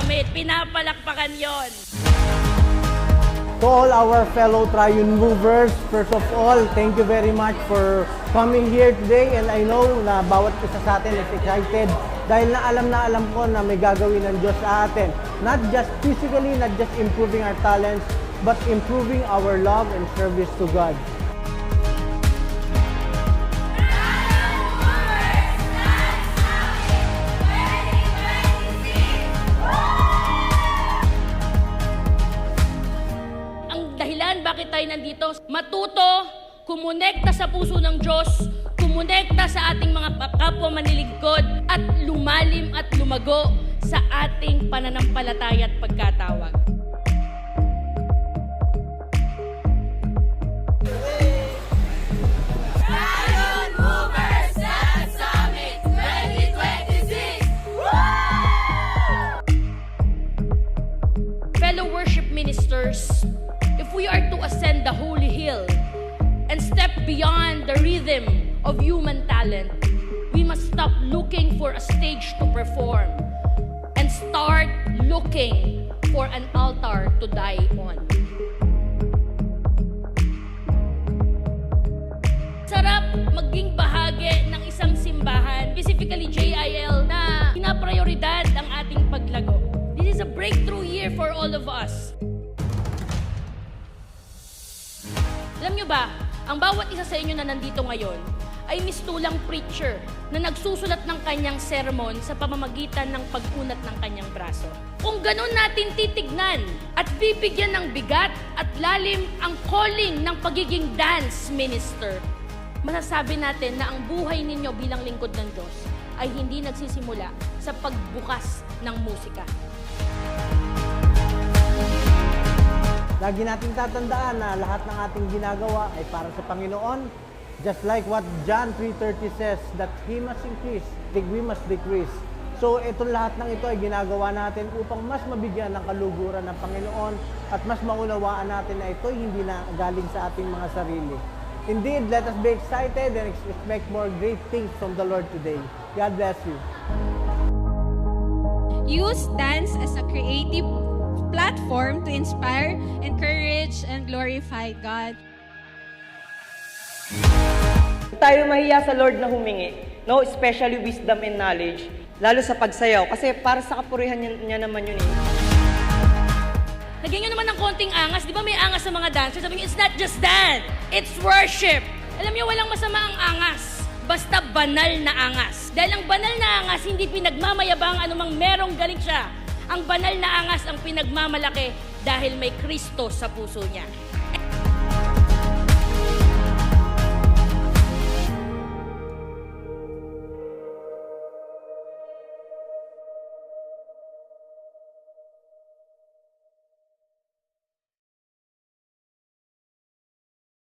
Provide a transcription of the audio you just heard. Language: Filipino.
Summit. Pinapalakpakan yon. To all our fellow Triune Movers, first of all, thank you very much for coming here today. And I know na bawat isa sa atin is excited dahil na alam ko na may gagawin ng Diyos sa atin. Not just physically, not just improving our talents, but improving our love and service to God. Bakit tayo nandito? Matuto, kumonekta sa puso ng Diyos, kumonekta sa ating mga kapwa manlilingkod, at lumalim at lumago sa ating pananampalataya at pagkatawag. Triune Movers Dance Summit 2026! Fellow worship ministers, if we are to ascend the holy hill and step beyond the rhythm of human talent, we must stop looking for a stage to perform and start looking for an altar to die on. Sarap maging bahagi ng isang simbahan, specifically JIL, na pinaprioridad ang ating paglago. This is a breakthrough year for all of us. Alam nyo ba, ang bawat isa sa inyo na nandito ngayon ay mistulang preacher na nagsusulat ng kanyang sermon sa pamamagitan ng pag-unat ng kanyang braso. Kung ganun natin titignan at bibigyan ng bigat at lalim ang calling ng pagiging dance minister, masasabi natin na ang buhay ninyo bilang lingkod ng Diyos ay hindi nagsisimula sa pagbukas ng musika. Lagi nating tatandaan na lahat ng ating ginagawa ay para sa Panginoon. Just like what John 3:30 says, that He must increase, we must decrease. So itong lahat ng ito ay ginagawa natin upang mas mabigyan ng kaluguran ng Panginoon at mas maunawaan natin na ito hindi na galing sa ating mga sarili. Indeed, let us be excited and expect more great things from the Lord today. God bless you. Use dance as a creative platform to inspire, encourage, and glorify God. Tayo mahiya sa Lord na humingi, no? Especially wisdom and knowledge, lalo sa pagsayaw, kasi para sa kapurihan niya naman yun eh. Lagyan nyo naman ng konting angas. Di ba may angas sa mga dancers? Sabi nyo, it's not just dance, it's worship. Alam nyo, walang masama ang angas. Basta banal na angas. Dahil ang banal na angas, hindi pinagmamayabang anumang merong galing siya. Ang banal na angas ang pinagmamalaki dahil may Kristo sa puso niya.